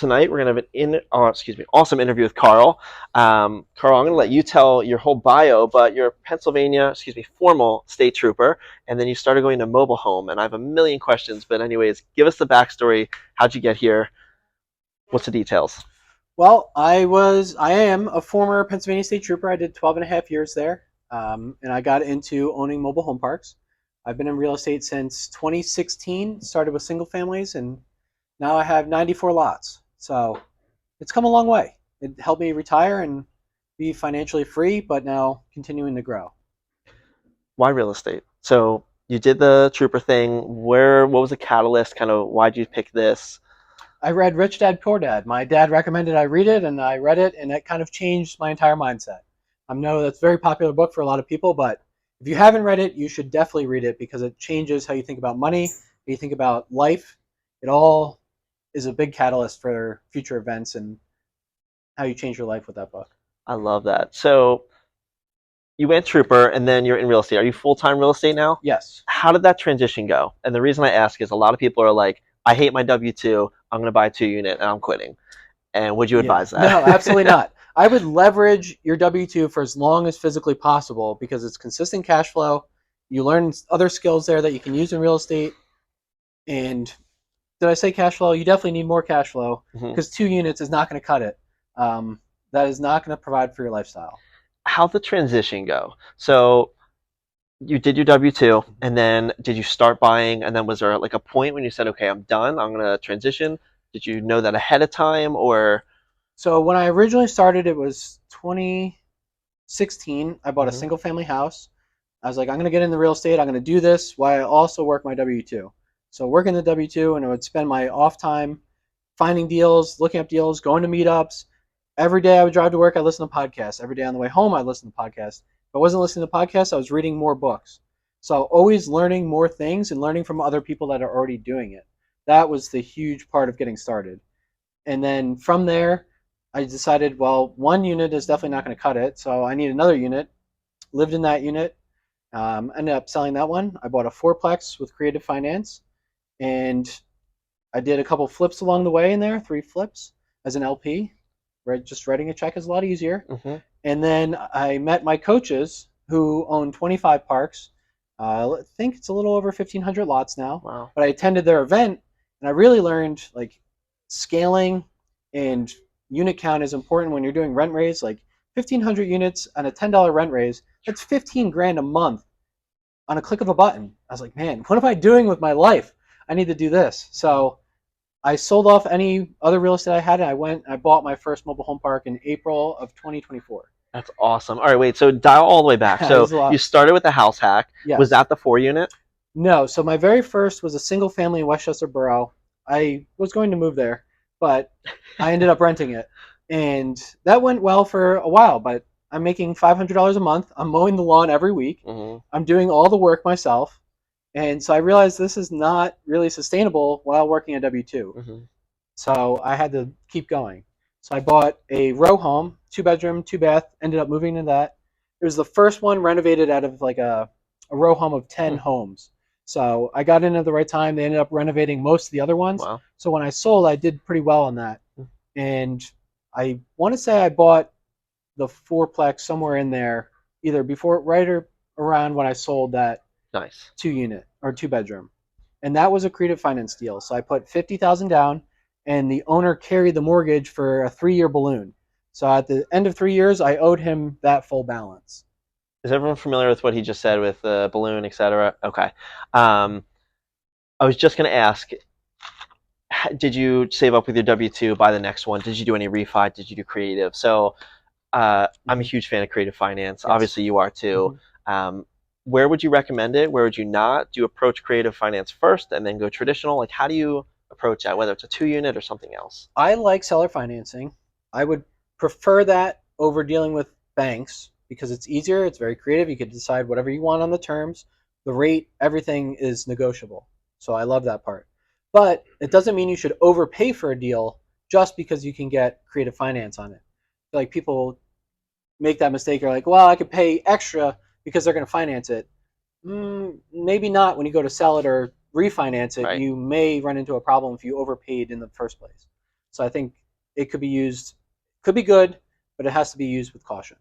tonight we're going to have awesome interview with Carl. Carl, I'm going to let you tell your whole bio, but you're a formal state trooper, and then you started going to mobile home, and I have a million questions, but anyways, give us the backstory. How'd you get here? What's the details? Well, I am a former Pennsylvania State Trooper. I did 12 and a half years there, and I got into owning mobile home parks. I've been in real estate since 2016, started with single families, and now I have 94 lots. So it's come a long way. It helped me retire and be financially free, but now continuing to grow. Why real estate? So you did the trooper thing. What was the catalyst? Kind of why'd you pick this? I read Rich Dad Poor Dad. My dad recommended I read it, and I read it, and it kind of changed my entire mindset. I know that's a very popular book for a lot of people, but if you haven't read it, you should definitely read it because it changes how you think about money, how you think about life. It all is a big catalyst for future events and how you change your life with that book. I love that. So you went trooper and then you're in real estate. Are you full-time real estate now? Yes. How did that transition go? And the reason I ask is a lot of people are like, I hate my W-2. I'm going to buy a 2 unit and I'm quitting. And would you Yeah. advise No, that? absolutely not. I would leverage your W 2 for as long as physically possible because it's consistent cash flow. You learn other skills there that you can use in real estate. And did I say cash flow? You definitely need more cash flow Mhm. because 2 units is not going to cut it. That is not going to provide for your lifestyle. How'd the transition go? So you did your W-2 and then did you start buying? And then was there like a point when you said, okay, I'm done. I'm going to transition. Did you know that ahead of time or? So when I originally started, it was 2016. I bought a Mhm. single family house. I was like, I'm going to get into real estate. I'm going to do this while I also work my W 2. So working the W 2, and I would spend my off time finding deals, looking up deals, going to meetups. Every day I would drive to work, I listened to podcasts. Every day on the way home, I listened to podcasts. If I wasn't listening to podcasts, I was reading more books. So always learning more things and learning from other people that are already doing it. That was the huge part of getting started. And then from there, I decided, well, 1 unit is definitely not going to cut it. So I need another unit. Lived in that unit. Ended up selling that one. I bought a fourplex with creative finance. And I did a couple flips along the way in there, 3 flips as an LP. Just writing a check is a lot easier. Mhm. And then I met my coaches who own 25 parks. I think it's a little over 1,500 lots now. Wow. But I attended their event and I really learned like scaling and unit count is important when you're doing rent raise. Like 1,500 units on a $10 rent raise, that's 15 grand a month on a click of a button. I was like, man, what am I doing with my life? I need to do this. So I sold off any other real estate I had, and I went. I bought my first mobile home park in April of 2024. That's awesome. All right, wait. So dial all the way back. It So was a you lot. started with the house hack. Was Yes. that the 4 unit? No. So my very first was a single family in Westchester Borough. I was going to move there, but I ended up renting it, and that went well for a while. But I'm making $500 a month. I'm mowing the lawn every week. Hmm. I'm doing all the work myself, and so I realized this is not really sustainable while working a W two. Hmm. So I had to keep going. So I bought a row home, 2 bedroom, 2 bath, ended up moving into that. It was the first one renovated out of like a row home of 10 homes. So I got in at the right time. They ended up renovating most of the other ones. Wow. So when I sold, I did pretty well on that. And I want to say I bought the fourplex somewhere in there, either before, right or around when I sold that Nice. 2 unit or 2 bedroom, and that was a creative finance deal. So I put 50,000 down, and the owner carried the mortgage for a 3 year balloon. So at the end of 3 years, I owed him that full balance. Is everyone familiar with what he just said with the balloon, etc.? Okay. Um, I was just going to ask, did you save up with your W-2, buy the next one? Did you do any refi? Did you do creative? So I'm a Mm-hmm. huge fan of creative finance. Yes. Obviously, you are too. Mm-hmm. Um, where would you recommend it? Where would you not? Do you approach creative finance first and then go traditional? Like, how do you approach that, whether it's a 2 unit or something else? I like seller financing. I would prefer that over dealing with banks because it's easier. It's very creative. You could decide whatever you want on the terms, the rate, everything is negotiable. So I love that part. But it doesn't mean you should overpay for a deal just because you can get creative finance on it. Like people make that mistake. You're like, well, I could pay extra because they're going to finance it. Maybe not when you go to sell it or refinance it. Right. You may run into a problem if you overpaid in the first place. So I think it could be good, but it has to be used with caution.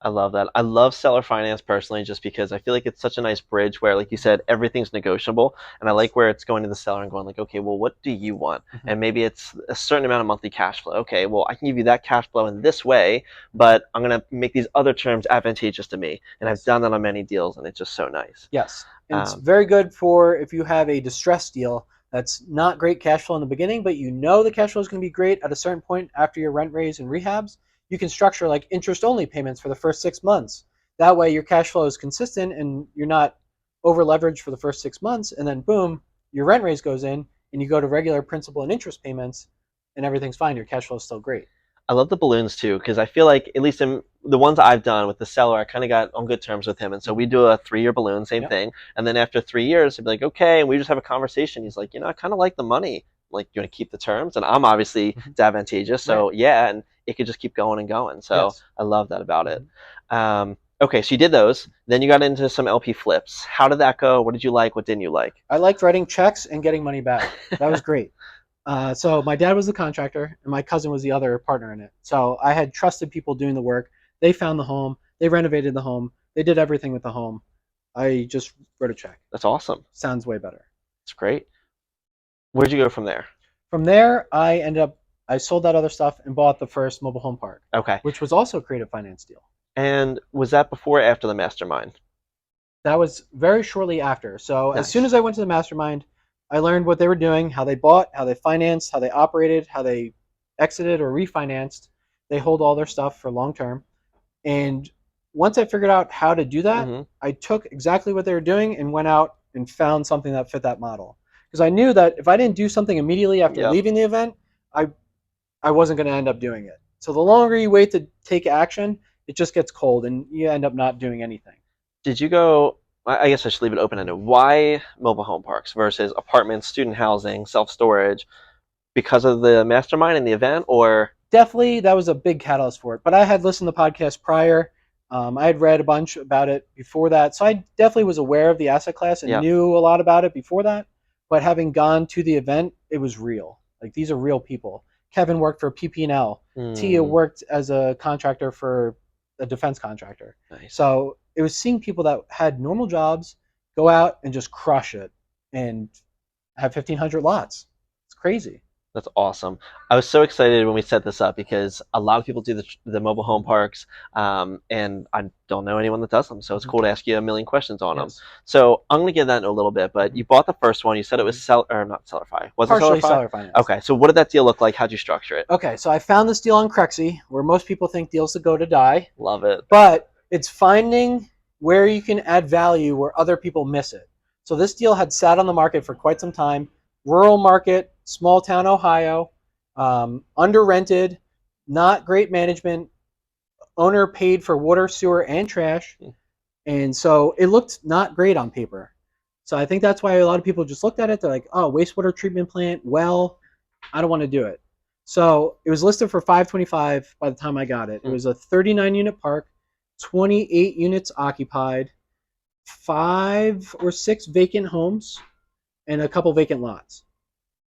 I love that. I love seller finance personally just because I feel like it's such a nice bridge where, like you said, everything's negotiable. And I like where it's going to the seller and going like, okay, well, what do you want? Mhm. And maybe it's a certain amount of monthly cash flow. Okay, well, I can give you that cash flow in this way, but I'm going to make these other terms advantageous to me. And I've Yes. done that on many deals and it's just so nice. Yes. And it's Um, very good for if you have a distressed deal that's not great cash flow in the beginning, but you know the cash flow is going to be great at a certain point after your rent raise and rehabs. You can structure like interest only payments for the first 6 months. That way your cash flow is consistent and you're not over leveraged for the first 6 months. And then boom, your rent raise goes in and you go to regular principal and interest payments and everything's fine. Your cash flow is still great. I love the balloons too because I feel like at least in the ones I've done with the seller, I kind of got on good terms with him, and so we Mhm. do a 3 year balloon, same Yep. thing. And then after 3 years, he'd be like, okay, and we just have a conversation. He's like, I kind of like the money. Like, you want to keep the terms, and I'm obviously Mhm. it's advantageous, Right. so yeah, and it could just keep going and going. So Yes. I love that about it. Mhm. Okay, so you did those. Then you got into some LP flips. How did that go? What did you like? What didn't you like? I liked writing checks and getting money back. That was great. So my dad was the contractor, and my cousin was the other partner in it. So I had trusted people doing the work. They found the home. They renovated the home. They did everything with the home. I just wrote a check. That's awesome. Sounds way better. That's great. Where'd you go from there? From there, I sold that other stuff and bought the first mobile home park, Okay. which was also a creative finance deal. And was that before or after the mastermind? That was very shortly after. So as soon Nice. as I went to the mastermind, I learned what they were doing, how they bought, how they financed, how they operated, how they exited or refinanced. They hold all their stuff for long term. And once I figured out how to do that, Hmm. I took exactly what they were doing and went out and found something that fit that model. Because I knew that if I didn't do something immediately after Yep. leaving the event, I I wasn't going to end up doing it. So the longer you wait to take action, it just gets cold and you end up not doing anything. Did you go? I guess I should leave it open ended. Why mobile home parks versus apartments, student housing, self storage? Because of the mastermind and the event, or Definitely, that was a big catalyst for it. But I had listened to the podcast prior. I had read a bunch about it before that, so I definitely was aware of the asset class and yeah. knew a lot about it before that. But having gone to the event, it was real. Like these are real people. Kevin worked for PP&L. Tia Mm, worked as a contractor for a defense contractor. nice. So it was seeing people that had normal jobs go out and just crush it and have 1,500 lots. It's crazy. That's awesome. I was so excited when we set this up because a lot of people do the mobile home parks, and I don't know anyone that does them. So it's Mhm. cool to ask you a million questions on them. Yes. So I'm gonna get that in a little bit. But Mhm. you bought the first one. You said it was Mhm. sell or not Sellerfi. Was it Partially Sellerfi? seller financed. Okay. So what did that deal look like? How'd you structure it? Okay, so I found this deal on Crexy, where most people think deals to go to die, Love it. but it's finding where you can add value where other people miss it. So this deal had sat on the market for quite some time. Rural market, small town Ohio, under rented, not great management. Owner paid for water, sewer, and trash, and so it looked not great on paper. So I think that's why a lot of people just looked at it. They're like, "Oh, wastewater treatment plant. Well, I don't want to do it." So it was listed for 525 by the time I got it. It Mm. was a 39 unit park, 28 units occupied, 5 or 6 vacant homes, and a couple vacant lots.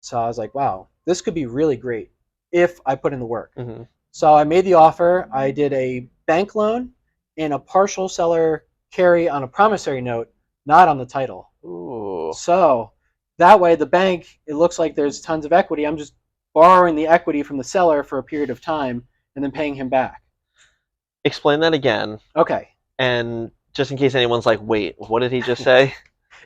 So I was like, wow, this could be really great if I put in the work. Mm-hmm. So I made the offer. I did a bank loan and a partial seller carry on a promissory note, not on the title. Ooh. So that way, the bank, it looks like there's tons of equity. I'm just borrowing the equity from the seller for a period of time and then paying him back. Explain that again, Okay. and just in case anyone's like, "Wait, what did he just say?"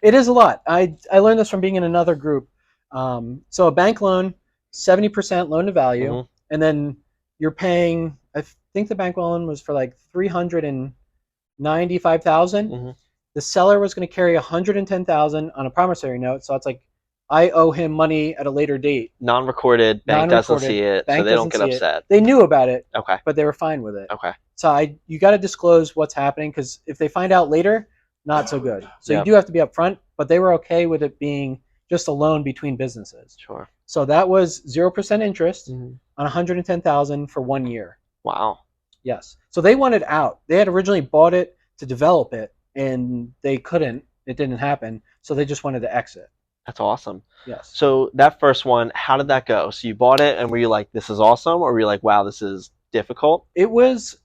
It is a lot. I learned this from being in another group. So a bank loan, 70% loan to value, Mm-hmm. and then you're paying. I think the bank loan was for like 395,000. Mm-hmm. The seller was going to carry 110,000 on a promissory note, so it's like I owe him money at a later date, Non-recorded, bank doesn't see non-recorded. it, so Bank they don't doesn't get see it. upset. They knew about it, Okay. but they were fine with it. Okay. So you got to disclose what's happening because if they find out later, not so good. So you Yep. do have to be upfront, but they were okay with it being just a loan between businesses. Sure. So that was 0% interest Mm-hmm. on 110,000 for 1 year. Wow. Yes. So they wanted out. They had originally bought it to develop it, and they couldn't. It didn't happen. So they just wanted to exit. That's awesome. Yes. So that first one, how did that go? So you bought it and were you like, this is awesome? Or were you like, wow, this is difficult? It was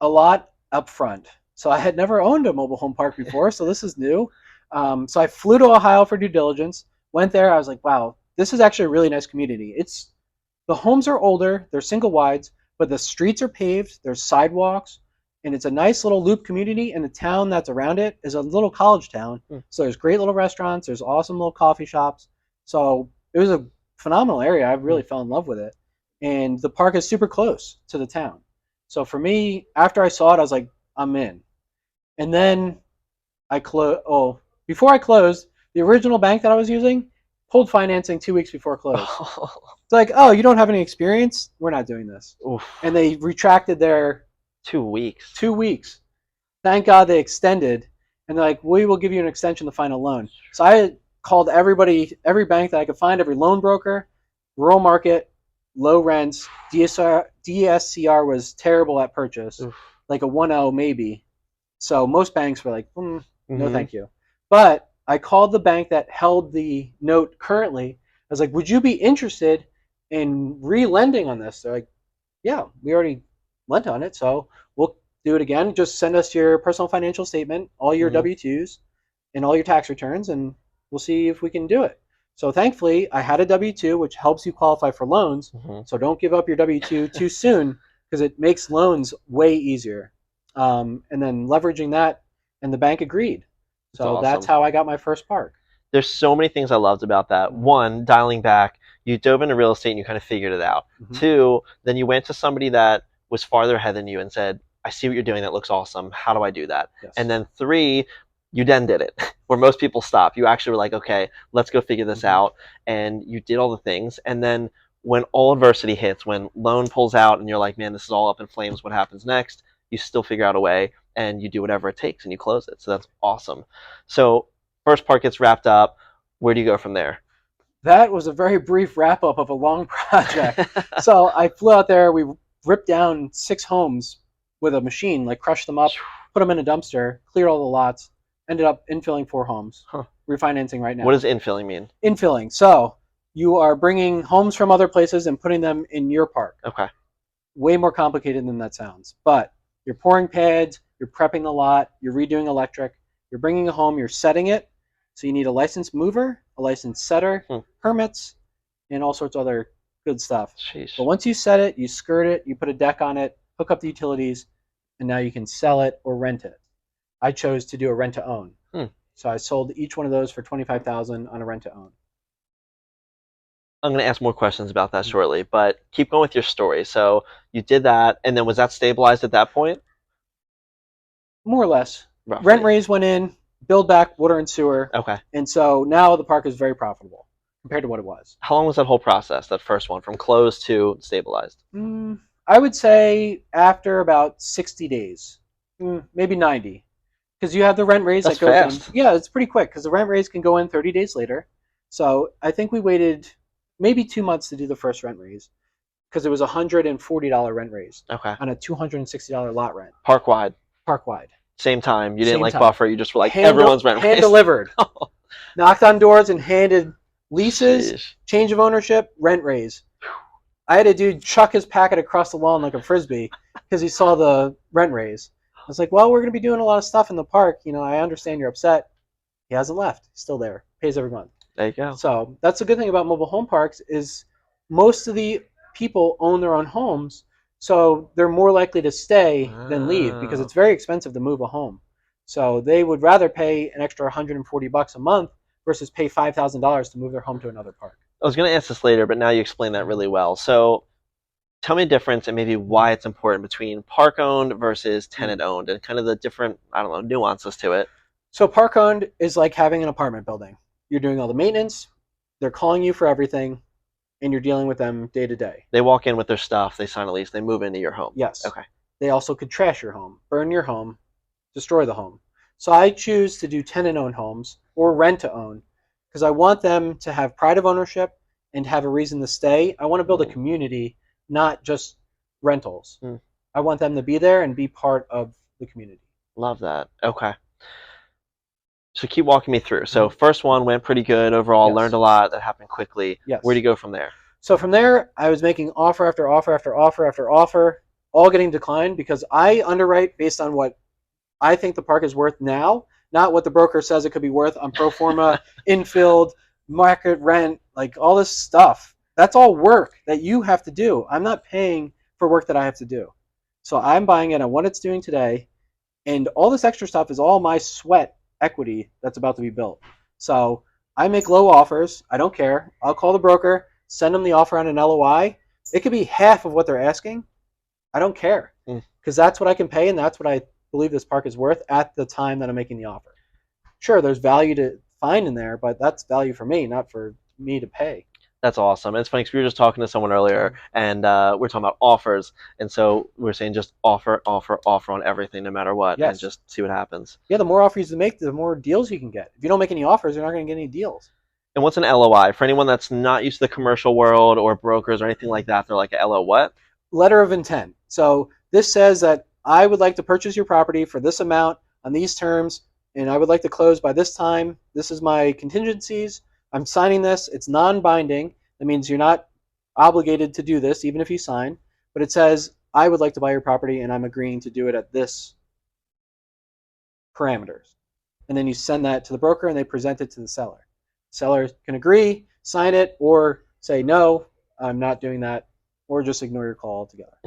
a lot up front. So I had never owned a mobile home park before, so this is new. So I flew to Ohio for due diligence. Went there. I was like, wow, this is actually a really nice community. It's the homes are older, they're single wides, but the streets are paved. There's sidewalks, and it's a nice little loop community. And the town that's around it is a little college town. Hmm. So there's great little restaurants. There's awesome little coffee shops. So it was a phenomenal area. I Hmm. really fell in love with it, and the park is super close to the town. So for me, after I saw it, I was like, I'm in. And then I closed. Oh, before I closed, the original bank that I was using pulled financing 2 weeks before close. It's like, oh, you don't have any experience? We're not doing this. Oof. And they retracted their 2 weeks. 2 weeks. Thank God they extended. And they're like, we will give you an extension to find a loan. So I called everybody, every bank that I could find, every loan broker, rural market, low rents. DSCR was terrible at purchase, Oof. like a 1.0 maybe. So most banks were like, no, Hmm. thank you. But I called the bank that held the note currently. I was like, would you be interested in re-lending on this? They're like, yeah, we already lent on it, so we'll do it again. Just send us your personal financial statement, all your Hmm. W-2s, and all your tax returns, and we'll see if we can do it. So thankfully, I had a W-2, which helps you qualify for loans. Hmm. So don't give up your W-2 too soon because it makes loans way easier. And then leveraging that, and the bank agreed. It's So that's awesome. how I got my first park. There's so many things I loved about that. Mm-hmm. One, dialing back, you dove into real estate and you kind of figured it out. Mm-hmm. Two, then you went to somebody that was farther ahead than you and said, I see what you're doing. That looks awesome. How do I do that? And Yes. then three, you then did it where most people stop. You actually were like, okay, let's go figure this Mm-hmm. out. And you did all the things. And then when all adversity hits, when loan pulls out and you're like, man, this is all up in flames, what happens next? You still figure out a way and you do whatever it takes and you close it. So that's awesome. So first part gets wrapped up. Where do you go from there? That was a very brief wrap up of a long project. So I flew out there. We ripped down 6 homes with a machine, like crushed them up, put them in a dumpster, cleared all the lots, ended up infilling 4 homes, Huh. refinancing right What now. does infilling mean? Infilling. So you are bringing homes from other places and putting them in your park. Okay. Way more complicated than that sounds. But you're pouring pads, you're prepping the lot, you're redoing electric, you're bringing a home, you're setting it. So you need a licensed mover, a licensed setter, Hmm. permits, and all sorts of other good stuff. Sheesh. But once you set it, you skirt it, you put a deck on it, hook up the utilities, and now you can sell it or rent it. I chose to do a rent to own. Hmm. So I sold each one of those for 25,000 on a rent to own. I'm going to ask more questions about that shortly, but keep going with your story. So you did that, and then was that stabilized at that point? More or less. Rent Roughly. raise went in, build back water and sewer, Okay. and so now the park is very profitable compared to what it was. How long was that whole process, that first one, from closed to stabilized? I would say after about 60 days, maybe 90, because you have the rent raise That's that goes in. fast. Yeah, it's pretty quick because the rent raise can go in 30 days later. So I think we waited maybe 2 months to do the first rent raise because it was a $140 rent raise Okay. on a $260 lot rent, Park wide. park wide. Same time. You didn't Same like time. buffer. You just were like, everyone's rent Hand raised. delivered. Knocked on doors and handed leases, Sheesh. change of ownership, rent raise. I had a dude chuck his packet across the lawn like a frisbee because he saw the rent raise. I was like, well, we're going to be doing a lot of stuff in the park. You know, I understand you're upset. He hasn't left. He's still there. Pays every month. There you go. So that's the good thing about mobile home parks is most of the people own their own homes, so they're more likely to stay than leave because Oh. it's very expensive to move a home. So they would rather pay an extra $140 a month versus pay $5,000 to move their home to another park. I was going to ask this later, but now you explained that really well. So tell me the difference and maybe why it's important between park owned versus tenant owned and kind of the different, I don't know, nuances to it. So park owned is like having an apartment building. You're doing all the maintenance, they're calling you for everything, and you're dealing with them day to day. They walk in with their stuff, they sign a lease, they move into your home. Yes. Okay. They also could trash your home, burn your home, destroy the home. So I choose to do tenant owned homes or rent to own because I want them to have pride of ownership and have a reason to stay. I want to build a community, not just rentals. Mm. I want them to be there and be part of the community. Love that. Okay. So keep walking me through. So Mhm. first one went pretty good overall. Learned Yes. a lot. That happened quickly. Where do Yes. you go from there? So from there, I was making offer after offer after offer after offer, all getting declined because I underwrite based on what I think the park is worth now, not what the broker says it could be worth on pro forma, infield, market rent, like all this stuff. That's all work that you have to do. I'm not paying for work that I have to do. So I'm buying it on what it's doing today, and all this extra stuff is all my sweat equity that's about to be built. So I make low offers. I don't care. I'll call the broker, send them the offer on an LOI. It could be half of what they're asking. I don't care Mm, because that's what I can pay and that's what I believe this park is worth at the time that I'm making the offer. Sure, there's value to find in there, but that's value for me, not for me to pay. that's awesome. And it's funny because we were just talking to someone earlier, and we are talking about offers, and so we are saying just offer, offer, offer on everything, no matter what, and Yes. just see what happens. Yeah, the more offers you make, the more deals you can get. If you don't make any offers, you're not going to get any deals. And what's an LOI for anyone that's not used to the commercial world or brokers or anything like that? They're like, LO what? Letter of intent. So this says that I would like to purchase your property for this amount on these terms, and I would like to close by this time. This is my contingencies. I'm signing this. It's non-binding. That means you're not obligated to do this, even if you sign. But it says I would like to buy your property, and I'm agreeing to do it at this parameters. And then you send that to the broker, and they present it to the seller. Seller can agree, sign it, or say no, I'm not doing that, or just ignore your call altogether.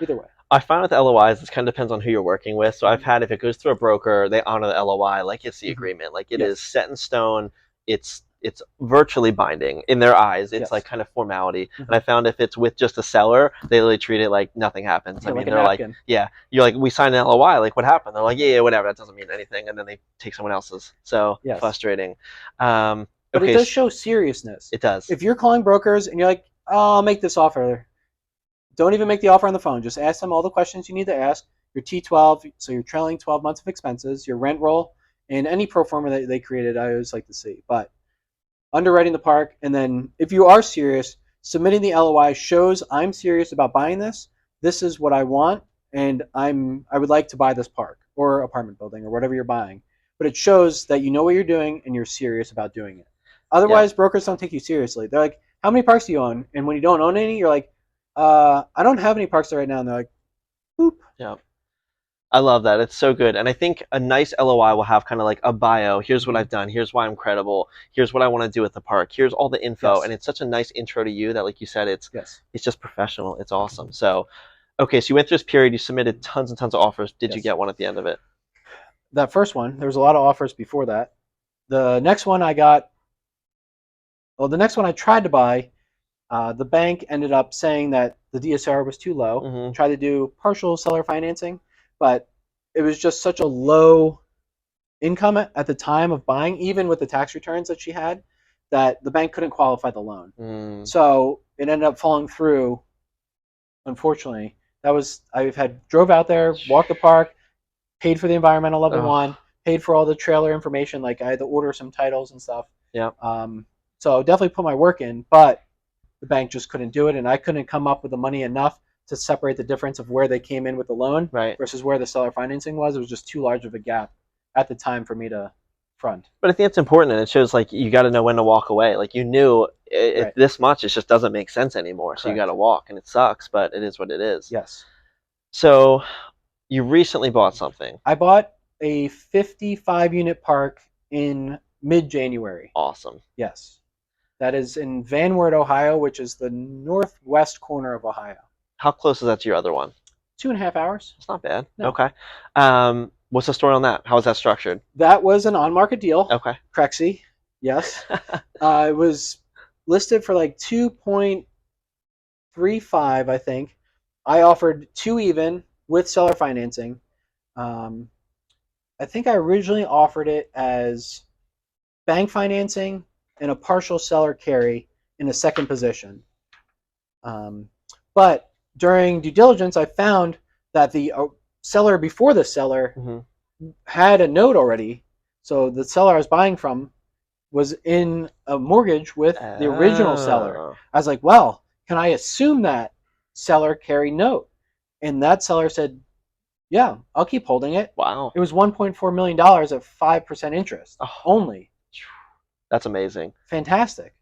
Either way. I find with LOIs, it kind of depends on who you're working with. So I've Mhm. had, if it goes through a broker, they honor the LOI like it's the Mhm. agreement, like it is Yes. set in stone. It's virtually binding in their eyes. It's like Yes. kind of formality. And I Mhm. found if it's with just a seller, they really treat it like nothing happens. I Yeah, like mean, a they're like, napkin. yeah, you're like, we signed an LOI. Like, what happened? They're like, yeah, yeah, whatever. That doesn't mean anything. And then they take someone else's. So Yes. frustrating. But it Okay, does show seriousness. it does. If you're calling brokers and you're like, oh, I'll make this offer, don't even make the offer on the phone. Just ask them all the questions you need to ask. Your T12, so you're trailing 12 months of expenses, your rent roll, and any pro forma that they created, I always like to see. But underwriting the park, and then if you are serious, submitting the LOI shows I'm serious about buying this. This is what I want, and I would like to buy this park or apartment building or whatever you're buying. But it shows that you know what you're doing and you're serious about doing it. Yeah, Otherwise, brokers don't take you seriously. They're like, "How many parks do you own?" And when you don't own any, you're like, "I don't have any parks right now." And they're like, "Boop." yeah. I love that. It's so good. And I think a nice LOI will have kind of like a bio. Here's what Mhm. I've done. Here's why I'm credible. Here's what I want to do at the park. Here's all the info. And Yes, it's such a nice intro to you that, like you said, yes, it's just professional. It's awesome. So, okay, so you went through this period. You submitted tons and tons of offers. Did you yes. get one at the end of it? That first one, there was a lot of offers before that. The next one I got, well, the next one I tried to buy. The bank ended up saying that the DSR was too low. Mm-hmm. Tried to do partial seller financing, but it was just such a low income at the time of buying, even with the tax returns that she had, that the bank couldn't qualify the loan. Mm, So it ended up falling through. Unfortunately, that was I've had drove out there, walked the park, paid for the environmental level oh, one, paid for all the trailer information. Like I had to order some titles and stuff. yeah, So definitely put my work in, but the bank just couldn't do it, and I couldn't come up with the money enough to separate the difference of where they came in with the loan right. versus where the seller financing was. It was just too large of a gap at the time for me to front. But I think it's important, and it shows like you got to know when to walk away. Like you knew Right. this much, it just doesn't make sense anymore. So you got Correct. to walk, and it sucks, but it is what it is. Yes. So you recently bought something. I bought a 55 unit park in mid January. Awesome. Yes. That is in Van Wert, Ohio, which is the northwest corner of Ohio. How close is that to your other one? 2.5 hours. It's not bad. No. Okay. What's the story on that? How is that structured? That was an on market deal. Okay. Crexy. Yes. It was listed for like 2.35, I think. I offered two even with seller financing. Um, I think I originally offered it as bank financing and a partial seller carry in a second position. Um, but during due diligence, I found that the seller before the seller hmm had a note already. So the seller I was buying from was in a mortgage with the original seller. Oh. I was like, well, can I assume that seller carry note? And that seller said, Yeah, I'll keep holding it. Wow. It was $1.4 million at 5% interest Oh, only. that's amazing. Fantastic.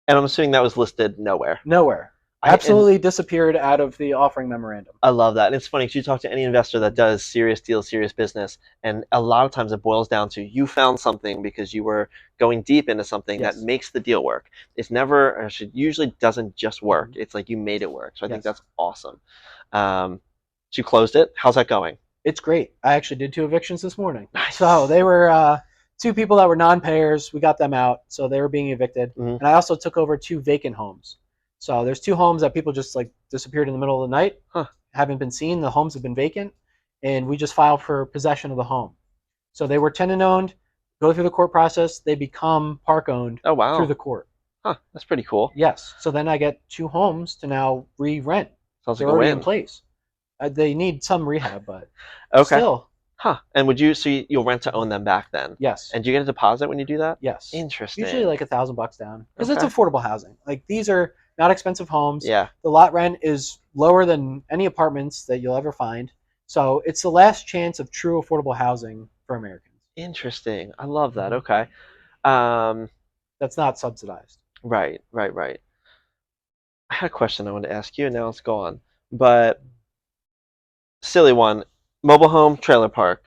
And I'm assuming that was listed nowhere. Nowhere. And Absolutely disappeared out of the offering memorandum. I love that. And it's funny because you talk to any investor that does serious deals, serious business, and a lot of times it boils down to you found something because you were going deep into something that Yes. makes the deal work. It's never, or it usually doesn't just work. Mm-hmm. It's like you made it work. So I think Yes. that's awesome. So you closed it. How's that going? It's great. I actually did 2 evictions this morning. So Nice. they were two people that were non-payers. We got them out, so they were being evicted. Hmm. And I also took over 2 vacant homes. So there's 2 homes that people just like disappeared in the middle of the night, Huh. haven't been seen. The homes have been vacant, and we just filed for possession of the home. So they were tenant owned. Go through the court process. They become park owned Oh through wow. the court. Huh. That's pretty cool. Yes. So then I get 2 homes to now re-rent. Sounds like They're a already in win. place. They need some rehab, but Okay. still, Huh. And would you, so you'll rent to own them back then? yes. And do you get a deposit when you do that? Yes. Usually Interesting. like $1,000 down because it's Okay. affordable housing. Like these are not expensive homes. Yeah. The lot rent is lower than any apartments that you'll ever find. So it's the last chance of true affordable housing for Americans. Interesting. I love that. Mhm. Okay. Um, That's not subsidized. right, right, right. I had a question I wanted to ask you, and now it's gone. But silly one. Mobile home, trailer park.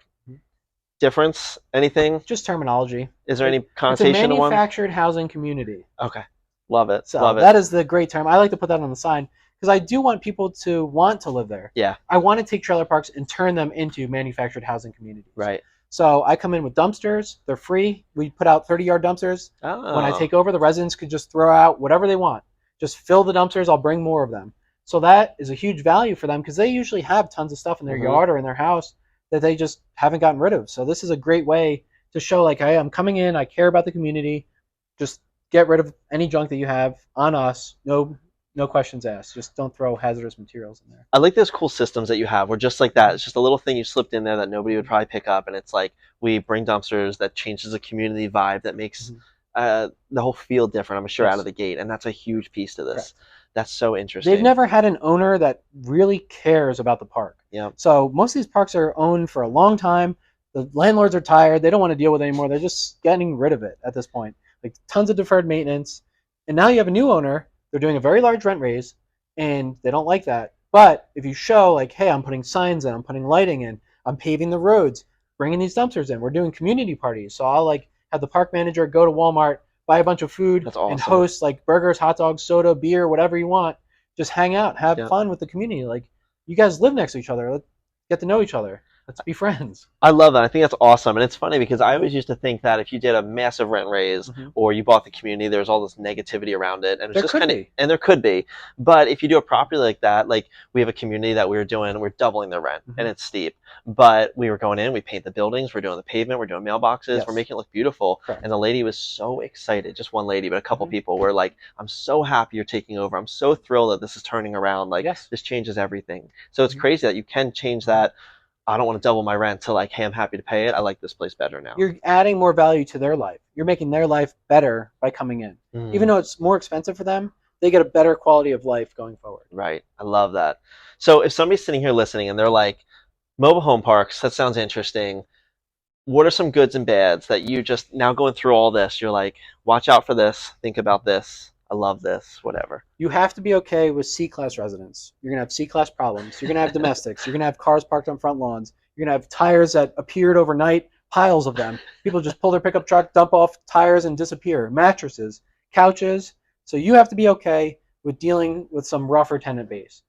Difference? Anything? Just terminology. Is there any It's a connotation to one? manufactured housing community. Okay. Love it. So Love it. that is the great term. I like to put that on the sign because I do want people to want to live there. Yeah. I want to take trailer parks and turn them into manufactured housing communities. Right. So I come in with dumpsters. They're free. We put out 30-yard dumpsters. When I Oh. take over, the residents could just throw out whatever they want. Just fill the dumpsters. I'll bring more of them. So that is a huge value for them because they usually have tons of stuff in their Hmm. yard or in their house that they just haven't gotten rid of. So this is a great way to show like, hey, I'm coming in. I care about the community. Just get rid of any junk that you have on us. No questions asked. Just don't throw hazardous materials in there. I like those cool systems that you have where just like that, it's just a little thing you slipped in there that nobody would probably pick up. And it's like we bring dumpsters that changes the community vibe that makes Mm-hmm. the whole feel different, I'm sure, out of Yes, the gate. And that's a huge piece to this. correct. That's so They've interesting. never had an owner that really cares about the park. Yeah. So most of these parks are owned for a long time. The landlords are tired. They don't want to deal with it anymore. They're just getting rid of it at this point. Like tons of deferred maintenance. And now you have a new owner. They're doing a very large rent raise and they don't like that. But if you show like, hey, I'm putting signs in, I'm putting lighting in, I'm paving the roads, bringing these dumpsters in. We're doing community parties. So I'll like have the park manager go to Walmart, buy a bunch of food That's and awesome. host like burgers, hot dogs, soda, beer, whatever you want. Just hang out, have Yeah. fun with the community. Like you guys live next to each other. Let's get to know each other. Let's be friends. I love that. I think that's awesome. And it's funny because I always used to think that if you did a massive rent raise Mm-hmm. or you bought the community, there's all this negativity around it. And it's There just could kind of, be. and there could be. But if you do it properly like that, like we have a community that we were doing, we're doubling the rent Mm-hmm. and it's steep. But we were going in, we paint the buildings, we're doing the pavement, we're doing mailboxes, Yes. we're making it look beautiful. Correct. And the lady was so excited, just one lady, but a couple Mm-hmm. people were like, I'm so happy you're taking over. I'm so thrilled that this is turning around. Like Yes. this changes everything. So it's Mm-hmm. crazy that you can change that. I don't want to double my rent to like, hey, I'm happy to pay it. I like this place better now. You're adding more value to their life. You're making their life better by coming in. Even Mm, though it's more expensive for them, they get a better quality of life going forward. right. I love that. So if somebody's sitting here listening and they're like, mobile home parks, that sounds interesting. What are some goods and bads that you just now going through all this, you're like, watch out for this, think about this, I love this, whatever. You have to be okay with C-class residents. You're going to have C-class problems. You're going to have domestics. You're going to have cars parked on front lawns. You're going to have tires that appeared overnight, piles of them. People just pull their pickup truck, dump off tires, and disappear. Mattresses, couches. So you have to be okay with dealing with some rougher tenant base.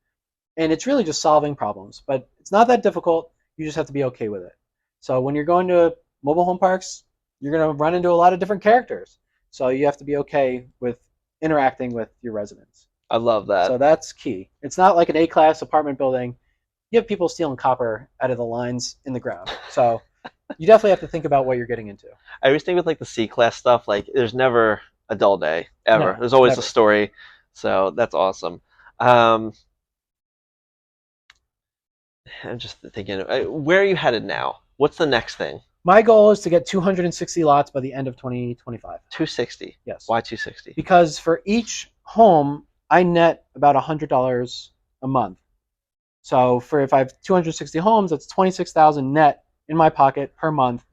And it's really just solving problems. But it's not that difficult. You just have to be okay with it. So when you're going to mobile home parks, you're going to run into a lot of different characters. So you have to be okay with interacting with your residents. I love that. So that's key. It's not like an A-class apartment building. You have people stealing copper out of the lines in the ground. So you definitely have to think about what you're getting into. I always think with like the C class stuff, like there's never a dull day ever. No, There's always a never. story. So that's awesome. Um, I'm just thinking, where are you headed now? What's the next thing? My goal is to get 260 lots by the end of 2025. 260. Yes. Why 260? Because for each home, I net about $100 a month. So for if I have 260 homes, that's 26,000 net in my pocket per month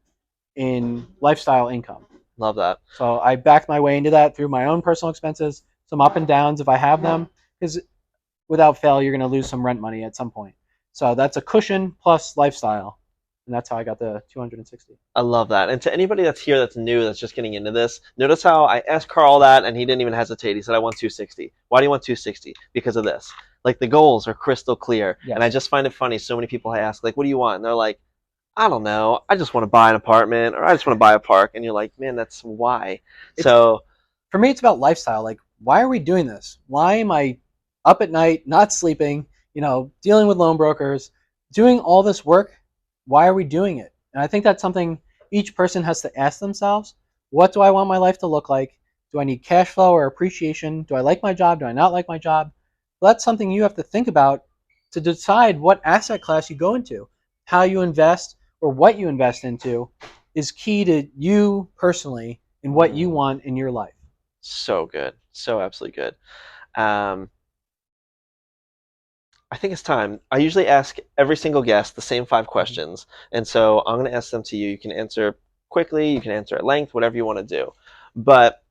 in lifestyle income. Love that. So I backed my way into that through my own personal expenses, some up and downs if I have them, because without fail, you're going to lose some rent money at some point. So that's a cushion plus lifestyle, and that's how I got the 260. I love that. And to anybody that's here that's new, that's just getting into this, notice how I asked Carl that and he didn't even hesitate. He said, I want 260. Why do you want 260? Because of this. Like the goals are crystal clear. Yes. And I just find it funny. So many people I ask, like, what do you want? And they're like, I don't know. I just want to buy an apartment or I just want to buy a park. And you're like, man, that's why. So for me, it's about lifestyle. Like, why are we doing this? Why am I up at night, not sleeping, dealing with loan brokers, doing all this work? Why are we doing it? And I think that's something each person has to ask themselves. What do I want my life to look like? Do I need cash flow or appreciation? Do I like my job? Do I not like my job? Well, that's something you have to think about to decide what asset class you go into. How you invest or what you invest into is key to you personally and what you want in your life. so good. So absolutely good. Um, I think it's time. I usually ask every single guest the same 5 questions. And so I'm going to ask them to you. You can answer quickly, you can answer at length, whatever you want to do. But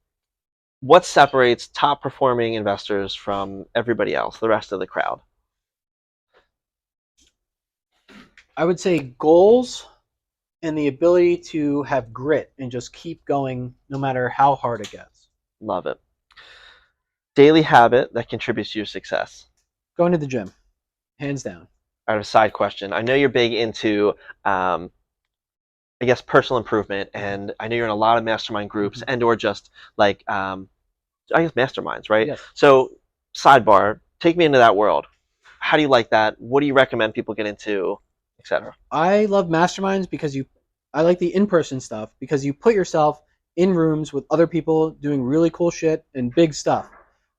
what separates top performing investors from everybody else, the rest of the crowd? I would say goals and the ability to have grit and just keep going no matter how hard it gets. Love it. Daily habit that contributes to your success. Going to the gym, hands down. I have a side question. I know you're big into, I guess, personal improvement, and I know you're in a lot of mastermind groups and or just like, I guess, masterminds, right? Yes. So, sidebar, take me into that world. How do you like that? What do you recommend people get into, etc.? I love masterminds because I like the in-person stuff because you put yourself in rooms with other people doing really cool shit and big stuff.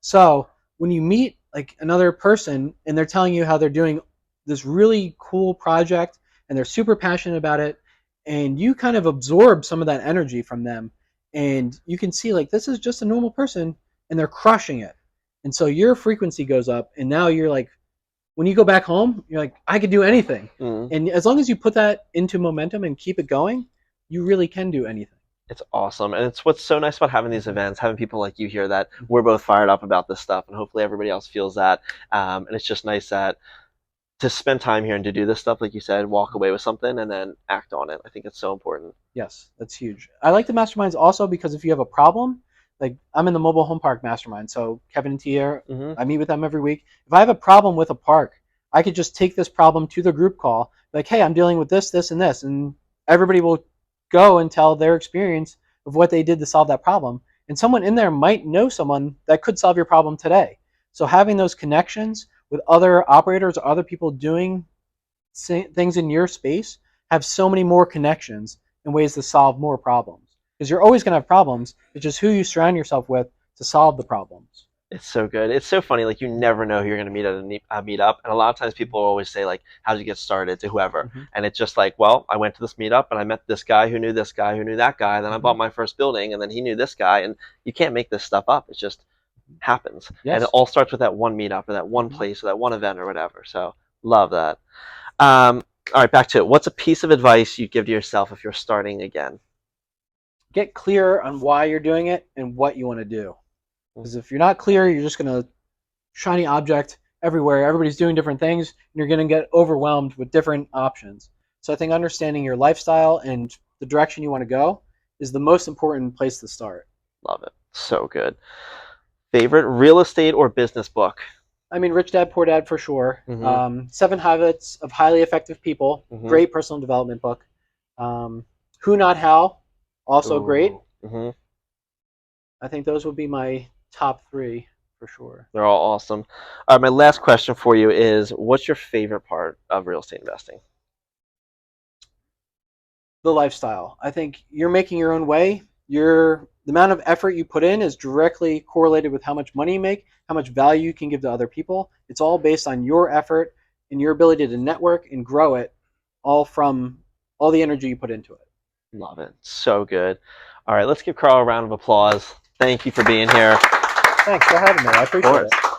So when you meet like another person and they're telling you how they're doing this really cool project and they're super passionate about it, and you kind of absorb some of that energy from them, and you can see like this is just a normal person and they're crushing it. And so your frequency goes up, and now you're like, when you go back home, you're like, I could do anything. And as long as you put that into momentum and keep it going, you really can do anything. It's awesome. And it's what's so nice about having these events, having people like you here that we're both fired up about this stuff, and hopefully everybody else feels that. And it's just nice that to spend time here and to do this stuff, like you said, walk away with something and then act on it. I think it's so important. Yes, that's huge. I like the masterminds also because if you have a problem, like I'm in the mobile home park mastermind, so Kevin and Tia, I meet with them every week. If I have a problem with a park, I could just take this problem to the group call, like, hey, I'm dealing with this, this, and this, and everybody will go and tell their experience of what they did to solve that problem. And someone in there might know someone that could solve your problem today. So having those connections with other operators or other people doing things in your space have so many more connections and ways to solve more problems. Because you're always going to have problems. It's just who you surround yourself with to solve the problems. It's so good. It's so funny. Like you never know who you're going to meet at a meetup, and a lot of times people always say like, "How did you get started?" to whoever, and it's just like, "Well, I went to this meetup and I met this guy who knew this guy who knew that guy. Then I bought my first building, and then he knew this guy." And you can't make this stuff up. It just happens, and it all starts with that one meetup or that one place or that one event or whatever. So love that. All right, back to it. What's a piece of advice you give to yourself if you're starting again? Get clear on why you're doing it and what you want to do. Because if you're not clear, you're just going to shiny object everywhere. Everybody's doing different things, and you're going to get overwhelmed with different options. So I think understanding your lifestyle and the direction you want to go is the most important place to start. Love it. So good. Favorite real estate or business book? I mean, Rich Dad, Poor Dad for sure. 7 Habits of Highly Effective People, great personal development book. Who Not How, also great. I think those would be my top 3 for sure. They're all awesome. All right, my last question for you is, what's your favorite part of real estate investing? The lifestyle. I think you're making your own way. The amount of effort you put in is directly correlated with how much money you make, how much value you can give to other people. It's all based on your effort and your ability to network and grow it, all from all the energy you put into it. Love it. So good. All right, let's give Carl a round of applause. Thank you for being here. Thanks for having me. I appreciate it.